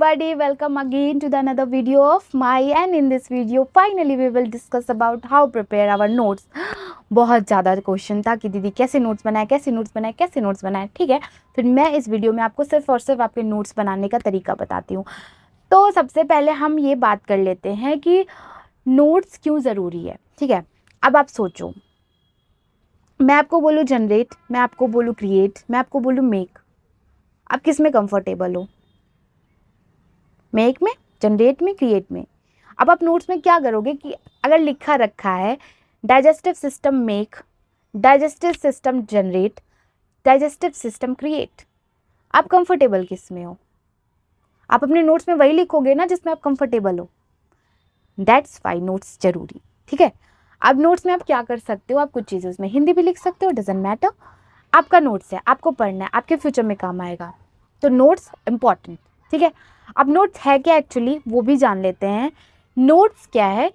everybody, welcome again to the another video of my and in this video finally we will discuss about how prepare our notes। बहुत ज़्यादा question था कि दीदी कैसे notes बनाए कैसे नोट्स बनाए कैसे नोट्स बनाए। ठीक है, फिर मैं इस वीडियो में आपको सिर्फ और सिर्फ आपके नोट्स बनाने का तरीका बताती हूँ। तो सबसे पहले हम ये बात कर लेते हैं कि नोट्स क्यों ज़रूरी है। ठीक है, अब आप सोचो, मैं आपको बोलूँ जनरेट, मैं आपको बोलूँ क्रिएट, मैं आपको बोलूँ मेक, आप किस में कंफर्टेबल हो? मेक में, जनरेट में, क्रिएट में। अब आप नोट्स में क्या करोगे कि अगर लिखा रखा है digestive system make, digestive system generate, digestive system create, आप कंफर्टेबल किस में हो? आप अपने नोट्स में वही लिखोगे ना जिसमें आप कंफर्टेबल हो। दैट्स वाई नोट्स जरूरी। ठीक है, अब नोट्स में आप क्या कर सकते हो, आप कुछ चीज़ें उसमें हिंदी भी लिख सकते हो, डजंट मैटर। आपका नोट्स है, आपको पढ़ना है, आपके फ्यूचर में काम आएगा, तो नोट्स इंपॉर्टेंट। ठीक है, अब नोट्स है क्या एक्चुअली वो भी जान लेते हैं। नोट्स क्या है?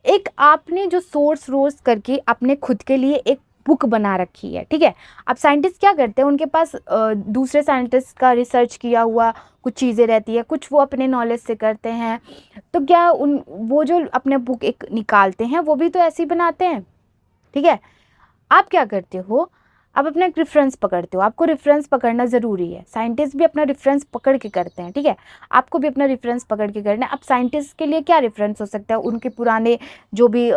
एक आपने जो सोर्स रोज करके अपने खुद के लिए एक बुक बना रखी है। ठीक है, अब साइंटिस्ट क्या करते हैं, उनके पास दूसरे साइंटिस्ट का रिसर्च किया हुआ कुछ चीज़ें रहती है, कुछ वो अपने नॉलेज से करते हैं। तो क्या वो जो अपने बुक एक निकालते हैं वो भी तो ऐसे ही बनाते हैं। ठीक है, आप क्या करते हो, आप अपना एक रेफरेंस पकड़ते हो। आपको रेफरेंस पकड़ना ज़रूरी है, साइंटिस्ट भी अपना रेफरेंस पकड़ के करते हैं। ठीक है, आपको भी अपना रेफरेंस पकड़ के करना है। अब साइंटिस्ट के लिए क्या रेफरेंस हो सकता है, उनके पुराने जो भी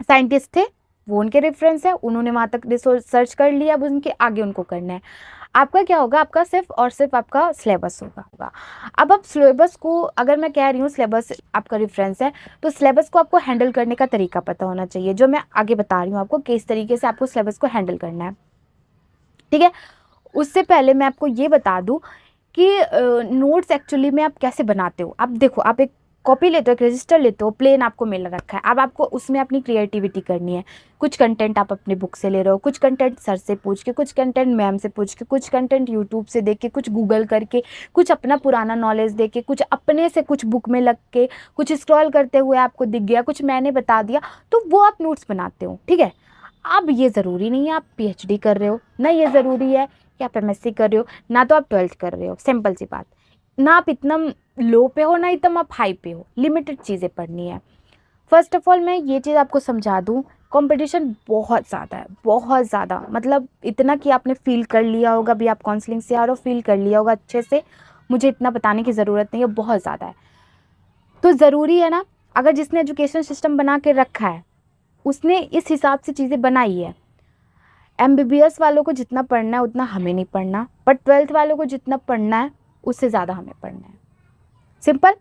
साइंटिस्ट थे वो उनके रेफरेंस है, उन्होंने वहाँ तक रिसोर्स सर्च कर लिया, अब उनके आगे उनको करना है। आपका क्या होगा, आपका सिर्फ और सिर्फ आपका सिलेबस होगा। अब आप सिलेबस को, अगर मैं कह रही हूँ सिलेबस आपका रेफरेंस है, तो सिलेबस को आपको हैंडल करने का तरीका पता होना चाहिए, जो मैं आगे बता रही हूँ आपको किस तरीके से आपको सिलेबस को हैंडल करना है। ठीक है, उससे पहले मैं आपको ये बता दूँ कि नोट्स एक्चुअली में आप कैसे बनाते हो। अब देखो, आप एक कॉपी लेते हो, एक रजिस्टर लेते हो, प्लेन आपको मिल रखा है। अब आपको उसमें अपनी क्रिएटिविटी करनी है। कुछ कंटेंट आप अपनी बुक से ले रहे हो, कुछ कंटेंट सर से पूछ के, कुछ कंटेंट मैम से पूछ के, कुछ कंटेंट यूट्यूब से देख के, कुछ गूगल करके, कुछ अपना पुराना नॉलेज देख के, कुछ अपने से, कुछ बुक में लग के, कुछ स्क्रॉल करते हुए आपको दिख गया, कुछ मैंने बता दिया, तो वो आप नोट्स बनाते हो। ठीक है, अब ये ज़रूरी नहीं है आप पीएचडी कर रहे हो, ना ये ज़रूरी है कि आप एमएससी कर रहे हो, ना तो आप 12th कर रहे हो। सिंपल सी बात, ना आप इतना लो पे हो, ना एकदम आप हाई पे हो, लिमिटेड चीज़ें पढ़नी है। फर्स्ट ऑफ ऑल मैं ये चीज़ आपको समझा दूँ, कंपटीशन बहुत ज़्यादा है, बहुत ज़्यादा, मतलब इतना कि आपने फील कर लिया होगा, अभी आप काउंसलिंग से आ रहे हो, फील कर लिया होगा अच्छे से, मुझे इतना बताने की ज़रूरत नहीं है, बहुत ज़्यादा है। तो ज़रूरी है ना, अगर जिसने एजुकेशन सिस्टम बना के रखा है उसने इस हिसाब से चीज़ें बनाई है। एमबीबीएस वालों को जितना पढ़ना है उतना हमें नहीं पढ़ना, बट 12th वालों को जितना पढ़ना है उससे ज़्यादा हमें पढ़ना है। सिंपल,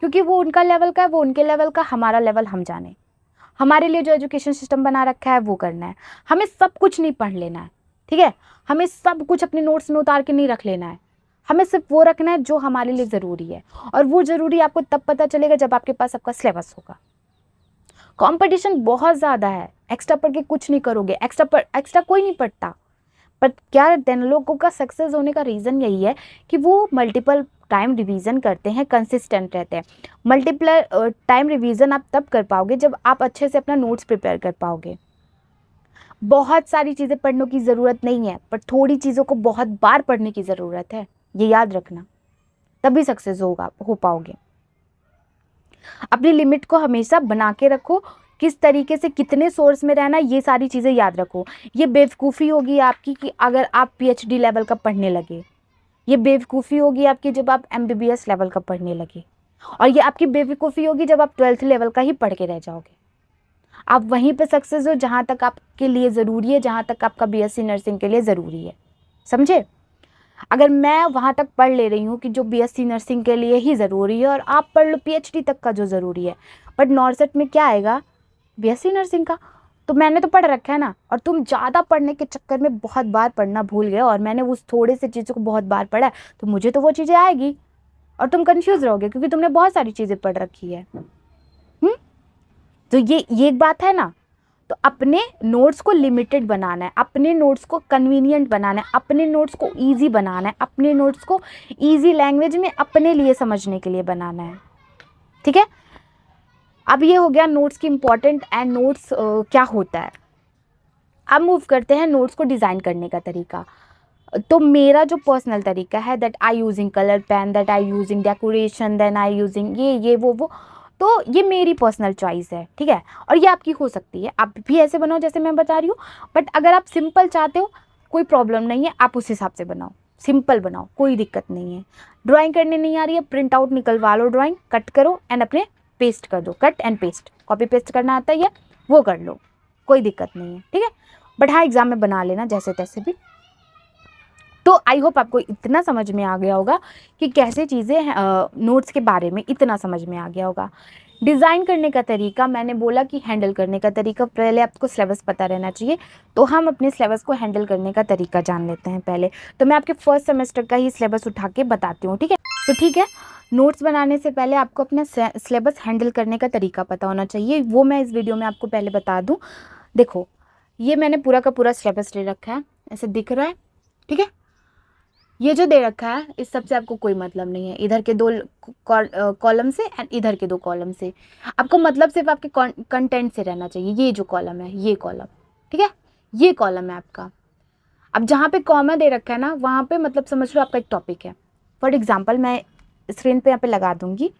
क्योंकि वो उनका लेवल का है, वो उनके लेवल का, हमारा लेवल हम जाने। हमारे लिए जो एजुकेशन सिस्टम बना रखा है वो करना है। हमें सब कुछ नहीं पढ़ लेना है। ठीक है, हमें सब कुछ अपने नोट्स में उतार के नहीं रख लेना है। हमें सिर्फ वो रखना है जो हमारे लिए ज़रूरी है, और वो ज़रूरी आपको तब पता चलेगा जब आपके पास आपका सिलेबस होगा। कंपटीशन बहुत ज़्यादा है, एक्स्ट्रा पढ़ के कुछ नहीं करोगे। एक्स्ट्रा कोई नहीं पढ़ता, बट क्या रहते हैं, लोगों का सक्सेस होने का रीज़न यही है कि वो मल्टीपल टाइम रिवीजन करते हैं, कंसिस्टेंट रहते हैं। मल्टीपल टाइम रिवीजन आप तब कर पाओगे जब आप अच्छे से अपना नोट्स प्रिपेयर कर पाओगे। बहुत सारी चीज़ें पढ़ने की ज़रूरत नहीं है, पर थोड़ी चीज़ों को बहुत बार पढ़ने की ज़रूरत है, ये याद रखना, तभी सक्सेस हो पाओगे। अपनी लिमिट को हमेशा बना के रखो, किस तरीके से कितने सोर्स में रहना, ये सारी चीज़ें याद रखो। ये बेवकूफ़ी होगी आपकी कि अगर आप पीएचडी लेवल का पढ़ने लगे, ये बेवकूफ़ी होगी आपकी जब आप एमबीबीएस लेवल का पढ़ने लगे, और ये आपकी बेवकूफ़ी होगी जब आप 12th लेवल का ही पढ़ के रह जाओगे। आप वहीं पे सक्सेस हो जहाँ तक आपके लिए ज़रूरी है, जहाँ तक आपका बीएससी नर्सिंग के लिए ज़रूरी है, समझे? अगर मैं वहाँ तक पढ़ ले रही हूँ कि जो बीएससी नर्सिंग के लिए ही ज़रूरी है, और आप पढ़ लो पीएचडी तक का जो ज़रूरी है, बट नॉर्सेट में क्या आएगा, बीएससी नर्सिंग का, तो मैंने तो पढ़ रखा है ना। और तुम ज़्यादा पढ़ने के चक्कर में बहुत बार पढ़ना भूल गए, और मैंने उस थोड़े से चीज़ों को बहुत बार पढ़ा है, तो मुझे तो वो चीज़ें आएगी, और तुम कंफ्यूज रहोगे क्योंकि तुमने बहुत सारी चीज़ें पढ़ रखी है। तो ये एक बात है ना। तो अपने नोट्स को लिमिटेड बनाना है, अपने नोट्स को कन्वीनियंट बनाना है, अपने नोट्स को ईजी बनाना है, अपने नोट्स को ईजी लैंग्वेज में अपने लिए समझने के लिए बनाना है। ठीक है, अब ये हो गया नोट्स की इम्पॉर्टेंट एंड नोट्स क्या होता है। अब मूव करते हैं नोट्स को डिज़ाइन करने का तरीका। तो मेरा जो पर्सनल तरीका है that I using colour pen, that I using decoration, then I using ये वो, तो ये मेरी पर्सनल चॉइस है, ठीक है। और ये आपकी हो सकती है, आप भी ऐसे बनाओ जैसे मैं बता रही हूँ, बट अगर आप सिंपल चाहते हो कोई प्रॉब्लम नहीं है, आप उस हिसाब से बनाओ, सिंपल बनाओ, कोई दिक्कत नहीं है। ड्राइंग करने नहीं आ रही है, प्रिंट आउट निकलवा लो, ड्राइंग कट करो एंड अपने पेस्ट कर दो, cut and paste, copy paste करना आता है वो कर लो, कोई दिक्कत नहीं है, ठीक है। बट हाँ, एग्जाम में बना लेना जैसे तैसे भी। तो आई होप आपको इतना समझ में आ गया होगा कि कैसे चीज़ें नोट्स के बारे में इतना समझ में आ गया होगा। डिज़ाइन करने का तरीका, मैंने बोला कि हैंडल करने का तरीका, पहले आपको सिलेबस पता रहना चाहिए। तो हम अपने सिलेबस को हैंडल करने का तरीका जान लेते हैं पहले। तो मैं आपके फर्स्ट सेमेस्टर का ही सिलेबस उठा के बताती हूँ, ठीक है। तो ठीक है, नोट्स बनाने से पहले आपको अपना सिलेबस हैंडल करने का तरीका पता होना चाहिए, वो मैं इस वीडियो में आपको पहले बता दूँ। देखो, ये मैंने पूरा का पूरा सिलेबस ले रखा है, ऐसे दिख रहा है, ठीक है। ये जो दे रखा है इस सब से आपको कोई मतलब नहीं है, इधर के 2 कॉलम से एंड इधर के 2 कॉलम से आपको मतलब सिर्फ आपके कंटेंट से रहना चाहिए। ये जो कॉलम है, ये कॉलम, ठीक है, ये कॉलम है आपका। अब जहाँ पे कॉमा दे रखा है ना, वहाँ पे मतलब समझ लो आपका एक टॉपिक है। फॉर एग्जाम्पल, मैं स्क्रीन पे यहाँ पे लगा दूंगी।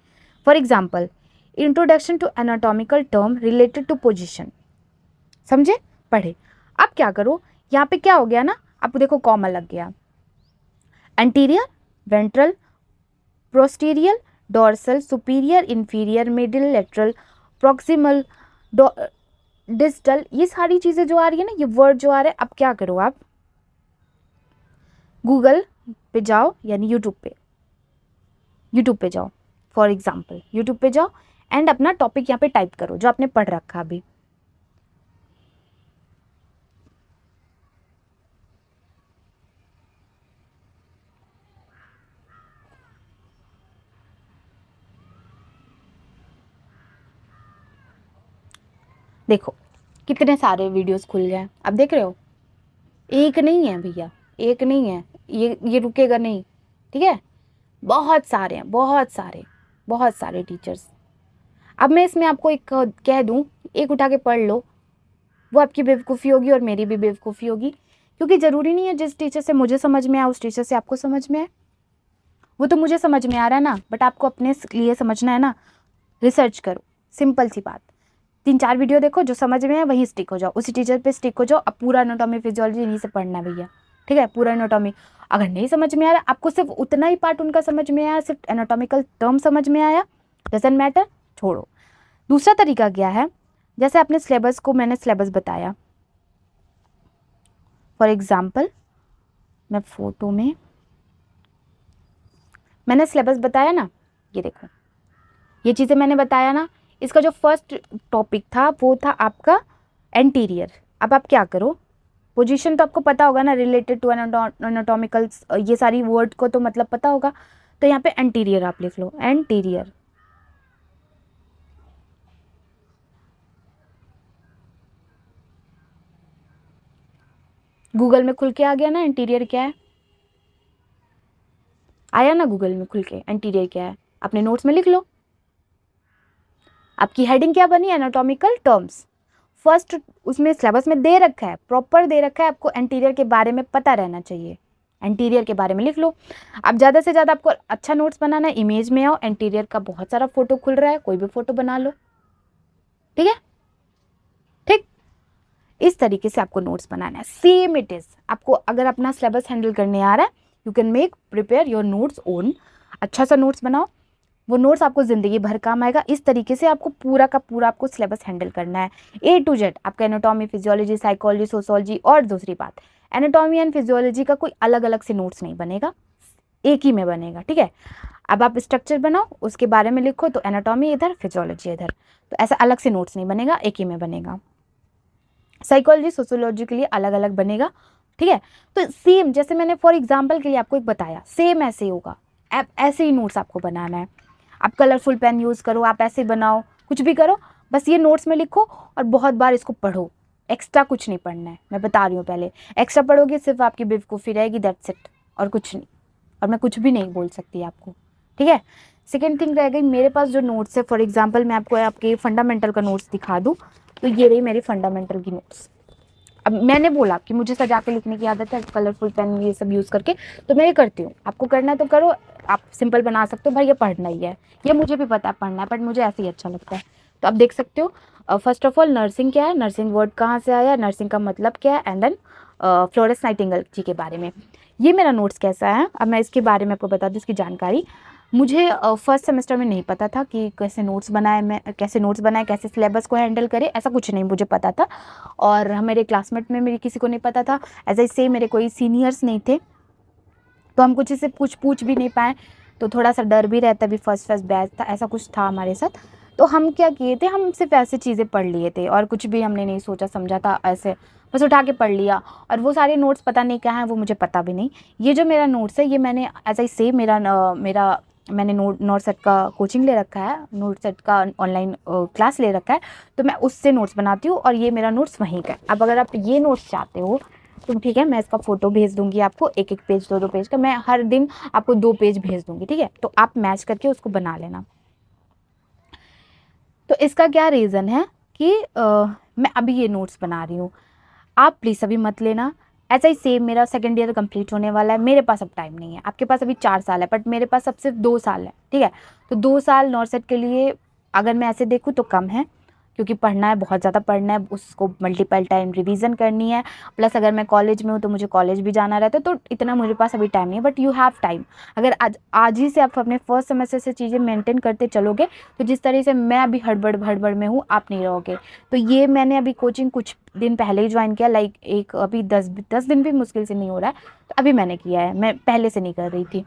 For example, introduction to anatomical term related to position, समझे, पढ़े। अब क्या करो, यहाँ पे क्या हो गया ना, आपको देखो कॉमा लग गया। Anterior, ventral, posterior, dorsal, superior, inferior, middle, lateral, proximal, distal, ये सारी चीज़ें जो आ रही है ना, ये वर्ड जो आ रहे हैं, अब क्या करो, आप गूगल पे जाओ, यानी यूट्यूब पे जाओ। फॉर एग्जाम्पल यूट्यूब पे जाओ एंड अपना टॉपिक यहाँ पे टाइप करो जो आपने पढ़ रखा अभी। देखो कितने सारे वीडियोस खुल गए, अब देख रहे हो, एक नहीं है भैया, एक नहीं है, ये रुकेगा नहीं, ठीक है। बहुत सारे हैं, बहुत सारे टीचर्स। अब मैं इसमें आपको एक कह दूं, एक उठा के पढ़ लो, वो आपकी बेवकूफ़ी होगी और मेरी भी बेवकूफ़ी होगी, क्योंकि ज़रूरी नहीं है जिस टीचर से मुझे समझ में आए उस टीचर से आपको समझ में आए। वो तो मुझे समझ में आ रहा है ना, बट आपको अपने लिए समझना है ना। रिसर्च करो, सिंपल सी बात, 3-4 वीडियो देखो, जो समझ में है वहीं स्टिक हो जाओ, उसी टीचर पे स्टिक हो जाओ। अब पूरा एनाटॉमी फिजियोलॉजी इन्हीं से पढ़ना है भैया, ठीक है, पूरा एनाटॉमी। अगर नहीं समझ में आ रहा, आपको सिर्फ उतना ही पार्ट उनका समझ में आया, सिर्फ एनाटॉमिकल टर्म समझ में आया, डजंट मैटर, छोड़ो। दूसरा तरीका क्या है, जैसे आपने सिलेबस को, मैंने सिलेबस बताया, फॉर एग्जाम्पल मैं फोटो में, मैंने सिलेबस बताया ना, ये देखो, ये चीज़ें मैंने बताया ना। इसका जो फर्स्ट टॉपिक था वो था आपका एंटीरियर। अब आप क्या करो, पोजीशन तो आपको पता होगा ना, रिलेटेड टू एनाटॉमिकल, ये सारी वर्ड को तो मतलब पता होगा। तो यहाँ पे एंटीरियर आप लिख लो, एंटीरियर। गूगल में खुल के आ गया ना एंटीरियर क्या है, आया ना गूगल में खुल के एंटीरियर क्या है, अपने नोट्स में लिख लो। आपकी हेडिंग क्या बनी, एनाटॉमिकल टर्म्स। फर्स्ट उसमें सिलेबस में दे रखा है, प्रॉपर दे रखा है, आपको एंटीरियर के बारे में पता रहना चाहिए, एंटीरियर के बारे में लिख लो। अब ज़्यादा से ज़्यादा आपको अच्छा नोट्स बनाना है, इमेज में आओ, एंटीरियर का बहुत सारा फोटो खुल रहा है, कोई भी फोटो बना लो, ठीक है, ठीक। इस तरीके से आपको नोट्स बनाना है, सेम इट इज। आपको अगर अपना सिलेबस हैंडल करने आ रहा है, you can make prepare your notes own, अच्छा सा नोट्स बनाओ, वो नोट्स आपको ज़िंदगी भर काम आएगा। इस तरीके से आपको पूरा का पूरा आपको सिलेबस हैंडल करना है, A to Z। आपका एनाटॉमी, फिजियोलॉजी, साइकोलॉजी, सोशोलॉजी। और दूसरी बात, एनाटॉमी एंड फिजियोलॉजी का कोई अलग अलग से नोट्स नहीं बनेगा, एक ही में बनेगा, ठीक है। अब आप स्ट्रक्चर बनाओ, उसके बारे में लिखो, तो एनाटॉमी इधर, फिजियोलॉजी इधर, तो ऐसा अलग से नोट्स नहीं बनेगा, एक ही में बनेगा। साइकोलॉजी, सोशोलॉजी के लिए अलग अलग बनेगा, ठीक है। तो सेम जैसे मैंने फॉर एग्जाम्पल के लिए आपको एक बताया, सेम ऐसे ही होगा, आप ऐसे ही नोट्स आपको बनाना है। आप कलरफुल पेन यूज़ करो, आप ऐसे बनाओ, कुछ भी करो, बस ये नोट्स में लिखो और बहुत बार इसको पढ़ो। एक्स्ट्रा कुछ नहीं पढ़ना है, मैं बता रही हूँ पहले। एक्स्ट्रा पढ़ोगे सिर्फ आपकी बेवकूफ़ी रहेगी, दैट्स इट, और कुछ नहीं। और मैं कुछ भी नहीं बोल सकती आपको, ठीक है। सेकेंड थिंग रह गई, मेरे पास जो नोट्स है, फॉर एग्जाम्पल मैं आपको आपके फंडामेंटल का नोट्स दिखा दूँ, तो ये रही मेरी फंडामेंटल की नोट्स। अब मैंने बोला कि मुझे सजा के लिखने की आदत है, कलरफुल पेन ये सब यूज़ करके, तो मैं ये करती हूँ। आपको करना है तो करो, आप सिंपल बना सकते हो, भाई ये पढ़ना ही है, ये मुझे भी पता है पढ़ना है, बट मुझे ऐसे ही अच्छा लगता है। तो आप देख सकते हो फर्स्ट ऑफ ऑल नर्सिंग क्या है, नर्सिंग वर्ड कहाँ से आया, नर्सिंग का मतलब क्या है, एंड देन फ्लोरेंस नाइटिंगेल जी के बारे में। ये मेरा नोट्स कैसा है, अब मैं इसके बारे में आपको बता दूँ, इसकी जानकारी। मुझे फर्स्ट सेमेस्टर में नहीं पता था कि कैसे नोट्स बनाए, मैं कैसे नोट्स बनाए, कैसे सिलेबस को हैंडल करे, ऐसा कुछ नहीं मुझे पता था। और मेरे क्लासमेट में मेरी किसी को नहीं पता था, ऐसे ही से मेरे कोई सीनियर्स नहीं थे, तो हम कुछ से कुछ पूछ भी नहीं पाए, तो थोड़ा सा डर भी रहता, भी फर्स्ट बैच था, ऐसा कुछ था हमारे साथ। तो हम क्या किए थे, हम सिर्फ ऐसे चीज़ें पढ़ लिए थे और कुछ भी हमने नहीं सोचा समझा था, ऐसे बस उठा के पढ़ लिया। और वो सारे नोट्स पता नहीं कहाँ हैं, वो मुझे पता भी नहीं। ये जो मेरा नोट्स है, ये मैंने ऐसा ही से मैंने नोट सेट का कोचिंग ले रखा है, नोट सेट का ऑनलाइन क्लास ले रखा है, तो मैं उससे नोट्स बनाती हूँ और ये मेरा नोट्स वहीं का है। अब अगर आप ये नोट्स चाहते हो तो ठीक है, मैं इसका फ़ोटो भेज दूँगी आपको, एक एक पेज, दो दो पेज का, मैं हर दिन आपको 2 पेज भेज दूँगी, ठीक है? तो आप मैच करके उसको बना लेना। तो इसका क्या रीज़न है कि मैं अभी ये नोट्स बना रही हूँ, आप प्लीज़ अभी मत लेना। ऐसा ही सेम मेरा सेकंड ईयर कंप्लीट होने वाला है, मेरे पास अब टाइम नहीं है, आपके पास अभी 4 साल है, बट मेरे पास अब सिर्फ 2 साल है, ठीक है? तो 2 साल नॉर्सेट के लिए अगर मैं ऐसे देखूँ तो कम है, क्योंकि पढ़ना है, बहुत ज़्यादा पढ़ना है, उसको मल्टीपल टाइम रिवीजन करनी है, प्लस अगर मैं कॉलेज में हूँ तो मुझे कॉलेज भी जाना रहता है, तो इतना मेरे पास अभी टाइम नहीं है, बट यू हैव टाइम। अगर आज आज ही से आप अपने फर्स्ट सेमेस्टर से चीज़ें मेंटेन करते चलोगे, तो जिस तरह से मैं अभी हड़बड़ भड़बड़ में हूँ, आप नहीं रहोगे। तो ये मैंने अभी कोचिंग कुछ दिन पहले ही ज्वाइन किया, लाइक एक अभी 10 दिन भी मुश्किल से नहीं हो रहा है, तो अभी मैंने किया है, मैं पहले से नहीं कर रही थी।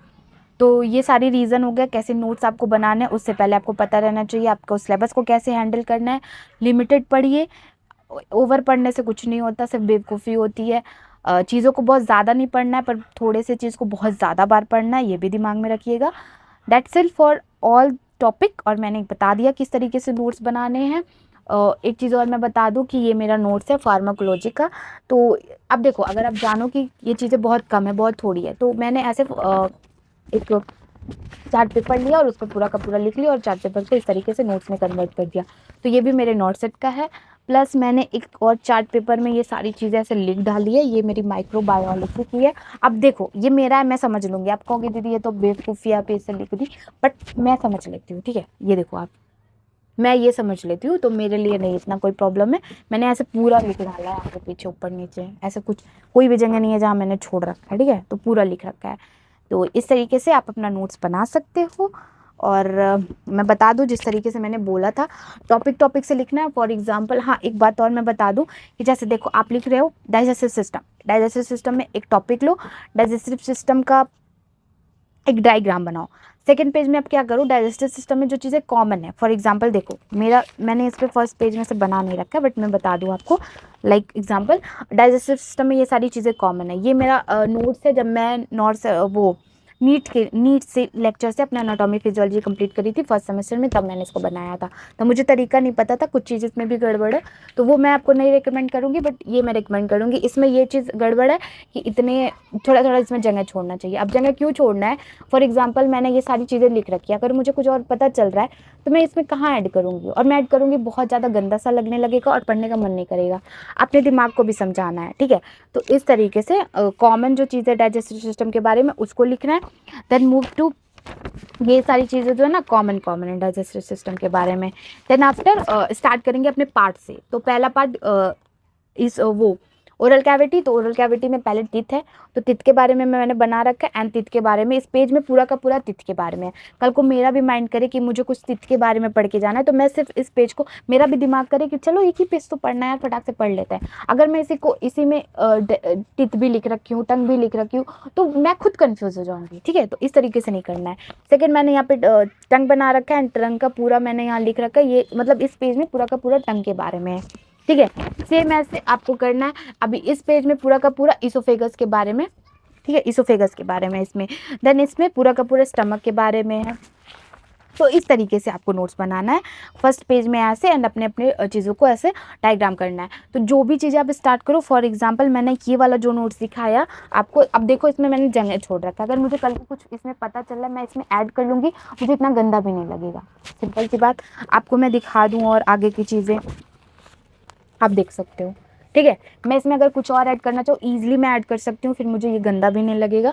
तो ये सारी रीज़न हो गया कैसे नोट्स आपको बनाना है, उससे पहले आपको पता रहना चाहिए आपको सिलेबस को कैसे हैंडल करना है। लिमिटेड पढ़िए, ओवर पढ़ने से कुछ नहीं होता, सिर्फ बेवकूफ़ी होती है। चीज़ों को बहुत ज़्यादा नहीं पढ़ना है, पर थोड़े से चीज़ को बहुत ज़्यादा बार पढ़ना है, ये भी दिमाग में रखिएगा। That's it for all topic, और मैंने बता दिया किस तरीके से नोट्स बनाने हैं। एक चीज़ और मैं बता दूं कि ये मेरा नोट्स है फार्माकोलॉजी का। तो अब देखो, अगर आप जानो कि ये चीज़ें बहुत कम है, बहुत थोड़ी है, तो मैंने ऐसे एक चार्ट पेपर लिया और उस पर पूरा का पूरा लिख लिया और चार्ट पेपर को इस तरीके से नोट्स में कन्वर्ट कर दिया। तो ये भी मेरे नोट सेट का है। प्लस मैंने एक और चार्ट पेपर में ये सारी चीज़ें ऐसे लिख डाली है, ये मेरी माइक्रोबायोलॉजी की है। अब देखो, ये मेरा है, मैं समझ लूँगी, आप कहोगे दीदी ये तो बेवकूफ़ी आप ऐसे लिख दी, बट मैं समझ लेती हूँ, ठीक है? ये देखो आप, मैं ये समझ लेती हूँ, तो मेरे लिए नहीं इतना कोई प्रॉब्लम है। मैंने ऐसे पूरा लिख डाला है, आगे पीछे ऊपर नीचे, ऐसे कुछ कोई भी जगह नहीं है जहाँ मैंने छोड़ रखा है, ठीक है? तो पूरा लिख रखा है। तो इस तरीके से आप अपना नोट्स बना सकते हो। और मैं बता दूं, जिस तरीके से मैंने बोला था, टॉपिक से लिखना है। फॉर एग्जांपल, हाँ, एक बात और मैं बता दूं कि जैसे देखो, आप लिख रहे हो डाइजेस्टिव सिस्टम में एक टॉपिक लो, डाइजेस्टिव सिस्टम का एक डायग्राम बनाओ। सेकंड पेज में आप क्या करो, डाइजेस्टिव सिस्टम में जो चीज़ें कॉमन है, फॉर एग्जांपल देखो, मैंने इस पर फर्स्ट पेज में से बना नहीं रखा, बट मैं बता दूं आपको, लाइक एग्जांपल, डाइजेस्टिव सिस्टम में ये सारी चीज़ें कॉमन है। ये मेरा नोट्स है, जब मैं वो नीट से लेक्चर से अपना एनाटॉमी फिजियोलॉजी कंप्लीट करी थी फर्स्ट सेमेस्टर में, तब मैंने इसको बनाया था। तो मुझे तरीका नहीं पता था, कुछ चीज़ इसमें भी गड़बड़ है, तो वो मैं आपको नहीं रिकमेंड करूँगी, बट ये मैं रिकमेंड करूँगी। इसमें ये चीज़ गड़बड़ है कि इतने थोड़ा थोड़ा इसमें जगह छोड़ना चाहिए। अब जगह क्यों छोड़ना है, फॉर एग्जाम्पल मैंने ये सारी चीज़ें लिख रखी है, अगर मुझे कुछ और पता चल रहा है तो मैं इसमें कहाँ ऐड करूँगी, और मैं ऐड करूँगी बहुत ज़्यादा गंदा सा लगने लगेगा और पढ़ने का मन नहीं करेगा। अपने दिमाग को भी समझाना है, ठीक है? तो इस तरीके से कॉमन जो चीज़ें डाइजेस्टिव सिस्टम के बारे में, उसको लिखना है। देन मूव टू, ये सारी चीज़ें जो है ना कॉमन है डाइजेस्टिव सिस्टम के बारे में। देन आफ्टर स्टार्ट करेंगे अपने पार्ट से। तो पहला पार्ट इस वो ओरल कैविटी। तो ओरल कैविटी में पहले टिथ है, तो टिथ के बारे में मैंने बना रखा है, एंड टिथ के बारे में इस पेज में पूरा का पूरा टिथ के बारे में है। कल को मेरा भी माइंड करे कि मुझे कुछ टिथ के बारे में पढ़ के जाना है, तो मैं सिर्फ इस पेज को, मेरा भी दिमाग करे कि चलो एक ही पेज तो पढ़ना है यार, फटाक से पढ़ लेते हैं। अगर मैं इसी में टिथ भी लिख रखी हूँ, टंग भी लिख रखी हूँ, तो मैं खुद कन्फ्यूज हो जाऊँगी, ठीक है? तो इस तरीके से नहीं करना है। सेकेंड, मैंने यहाँ पे टंग बना रखा है, एंड टंग का पूरा मैंने यहाँ लिख रखा है, ये मतलब इस पेज में पूरा का पूरा टंग के बारे में है, ठीक है? सेम ऐसे आपको करना है। अभी इस पेज में पूरा का पूरा इसोफेगस के बारे में, ठीक है? इसोफेगस के बारे में इसमें। देन इसमें पूरा का पूरा स्टमक के बारे में है। तो इस तरीके से आपको नोट्स बनाना है फर्स्ट पेज में ऐसे, एंड अपने अपने चीज़ों को ऐसे डायग्राम करना है। तो जो भी चीज़ें आप स्टार्ट करो, फॉर एग्जांपल मैंने ये वाला जो नोट्स दिखाया आपको, अब देखो इसमें मैंने जगह छोड़ रखा है, अगर मुझे कल को कुछ इसमें पता चल रहा है, मैं इसमें ऐड कर लूँगी, मुझे इतना गंदा भी नहीं लगेगा। सिंपल सी बात, आपको मैं दिखा दूँ और आगे की चीज़ें आप देख सकते हो। ठीक है। मैं इसमें अगर कुछ और ऐड करना चाहूँ ईजिली मैं ऐड कर सकती हूँ, फिर मुझे ये गंदा भी नहीं लगेगा।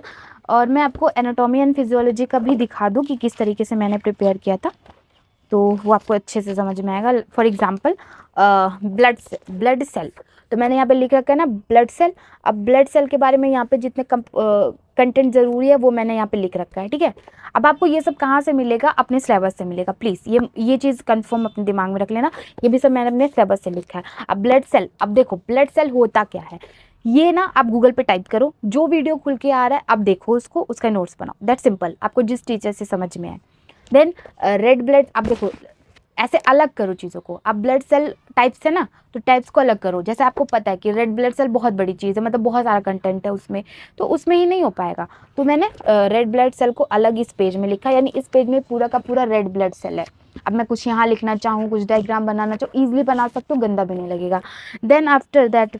और मैं आपको एनाटॉमी एंड फिजियोलॉजी का भी दिखा दूँ कि किस तरीके से मैंने प्रिपेयर किया था, तो वो आपको अच्छे से समझ में आएगा। फॉर एग्जाम्पल ब्लड सेल, तो मैंने यहाँ पे लिख रखा है ना ब्लड सेल। अब ब्लड सेल के बारे में यहाँ पे जितने कंटेंट ज़रूरी है वो मैंने यहाँ पे लिख रखा है, ठीक है। अब आपको ये सब कहाँ से मिलेगा? अपने सिलेबस से मिलेगा। प्लीज़ ये चीज़ कंफर्म अपने दिमाग में रख लेना, ये भी सब मैंने अपने सिलेबस से लिखा है। अब ब्लड सेल, अब देखो ब्लड सेल होता क्या है, ये ना आप गूगल पे टाइप करो, जो वीडियो खुल के आ रहा है आप देखो उसको, उसका नोट्स बनाओ, दैट सिंपल, आपको जिस टीचर से समझ में आए। देन रेड ब्लड, आप देखो ऐसे अलग करो चीज़ों को। आप ब्लड सेल टाइप्स है ना, तो टाइप्स को अलग करो। जैसे आपको पता है कि रेड ब्लड सेल बहुत बड़ी चीज़ है, मतलब बहुत सारा कंटेंट है उसमें, तो उसमें ही नहीं हो पाएगा। तो मैंने रेड ब्लड सेल को अलग इस पेज में लिखा, यानी इस पेज में पूरा का पूरा रेड ब्लड सेल है। अब मैं कुछ यहाँ लिखना चाहूँ, कुछ डायग्राम बनाना चाहूँ, ईजिली बना सकते हो, गंदा भी नहीं लगेगा। Then after that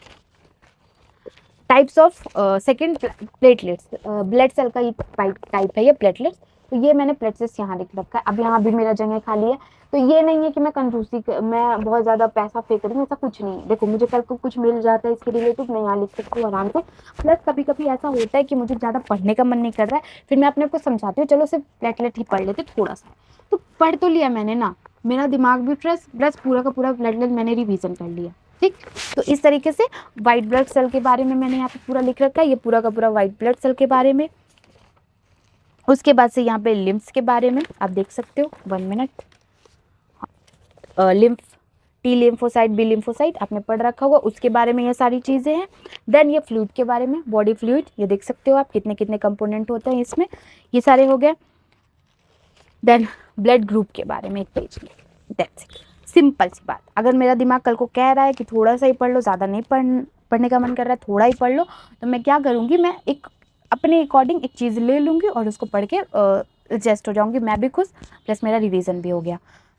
types of second platelets, blood cell का ही टाइप है ये प्लेटलेट्स। तो ये मैंने प्लेटलेट्स यहाँ लिख रखा है। अब यहाँ भी मेरा जगह खाली है, तो ये नहीं है कि मैं कंजूसी मैं बहुत ज़्यादा पैसा फेंक रही हूँ, ऐसा कुछ नहीं है। देखो मुझे कल को कुछ मिल जाता है इसके रिलेटेड, मैं यहाँ लिख सकती हूँ आराम से। प्लस कभी कभी ऐसा होता है कि मुझे ज़्यादा पढ़ने का मन नहीं कर रहा है, फिर मैं अपने को समझाती हूँ चलो सिर्फ प्लेटलेट ही पढ़ लेते थोड़ा सा, तो पढ़ तो लिया मैंने ना, मेरा दिमाग भी फ्रेश, प्लस पूरा का पूरा प्लेटलेट मैंने रिवीजन कर लिया, ठीक। तो इस तरीके से वाइट ब्लड सेल के बारे में मैंने यहाँ पे पूरा लिख रखा है, ये पूरा का पूरा वाइट ब्लड सेल के बारे में। उसके बाद से यहाँ पे लिम्फ्स के बारे में आप देख सकते हो, 1 मिनट। Lymph, T lymphocyte, B lymphocyte आपने पढ़ रखा होगा, उसके बारे में ये सारी चीज़ें हैं। देन ये फ्लूइड के बारे में, बॉडी फ्लूइड, ये देख सकते हो आप कितने कितने कंपोनेंट होते हैं इसमें, ये सारे हो गए। देन ब्लड ग्रुप के बारे में एक पेज में, दैट्स इट, सिंपल सी बात। अगर मेरा दिमाग कल को कह रहा है कि थोड़ा सा ही पढ़ लो, ज़्यादा नहीं पढ़ने का मन कर रहा है, थोड़ा ही पढ़ लो, तो मैं क्या करूँगी, मैं एक अपने अकॉर्डिंग एक चीज़ ले लूँगी और उसको पढ़ के एडजस्ट हो जाऊँगी, मैं भी खुश, प्लस मेरा रिवीजन भी हो गया।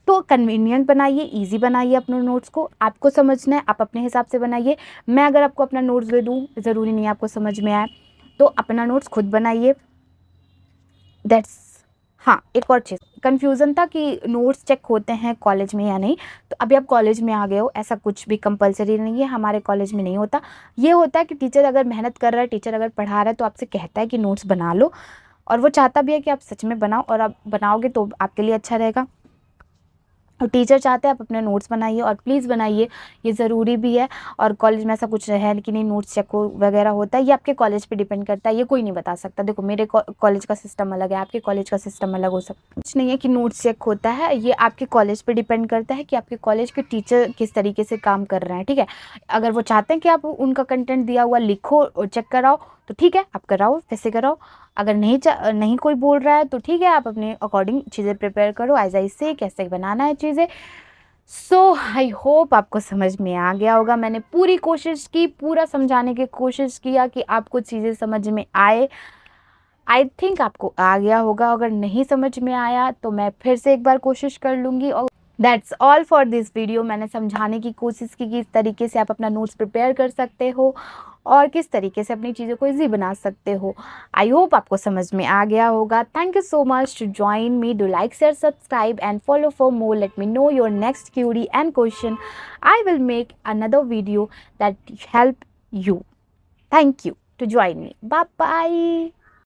तो कन्वीनियंट बनाइए, ईजी बनाइए अपने नोट्स को, आपको समझना है आप अपने हिसाब से बनाइए। मैं अगर आपको अपना नोट्स दे दूँ, ज़रूरी नहीं है आपको समझ में आए, तो अपना नोट्स खुद बनाइए, दैट्स। हाँ, एक और चीज़ कन्फ्यूज़न था कि नोट्स चेक होते हैं कॉलेज में या नहीं, तो अभी आप कॉलेज में आ गए हो, ऐसा कुछ भी कंपलसरी नहीं है, हमारे कॉलेज में नहीं होता। ये होता है कि टीचर अगर मेहनत कर रहा है, टीचर अगर पढ़ा रहा है, तो आपसे कहता है कि नोट्स बना लो, और वो चाहता भी है कि आप सच में बनाओ, और आप बनाओगे तो आपके लिए अच्छा रहेगा। और टीचर चाहते हैं आप अपने नोट्स बनाइए, और प्लीज़ बनाइए, ये ज़रूरी भी है। और कॉलेज में ऐसा कुछ है कि नहीं नोट्स चेक वगैरह होता है, ये आपके कॉलेज पे डिपेंड करता है, ये कोई नहीं बता सकता। देखो मेरे कॉलेज का सिस्टम अलग है, आपके कॉलेज का सिस्टम अलग हो सकता है। कुछ नहीं है कि नोट्स चेक होता है, ये आपके कॉलेज पे डिपेंड करता है कि आपके कॉलेज के टीचर किस तरीके से काम कर रहे हैं, ठीक है। अगर वो चाहते हैं कि आप उनका कंटेंट दिया हुआ लिखो और चेक कराओ, तो ठीक है आप कराओ, वैसे कराओ। अगर नहीं कोई बोल रहा है तो ठीक है, आप अपने अकॉर्डिंग चीज़ें प्रिपेयर करो, एज आई से कैसे बनाना है चीज़ें। सो आई होप आपको समझ में आ गया होगा। मैंने पूरी कोशिश की, पूरा समझाने की कोशिश किया कि आपको चीज़ें समझ में आए। आई थिंक आपको आ गया होगा, अगर नहीं समझ में आया तो मैं फिर से एक बार कोशिश कर लूँगी। और that's all for this video. मैंने समझाने की कोशिश की कि इस तरीके से आप अपना नोट्स प्रिपेयर कर सकते हो और किस तरीके से अपनी चीज़ों को ईजी बना सकते हो। आई होप आपको समझ में आ गया होगा। Thank you so much to join me. Do like, share, subscribe and follow for more. Let me know your next query and question. I will make another video that help you. Thank you to join me. Bye bye.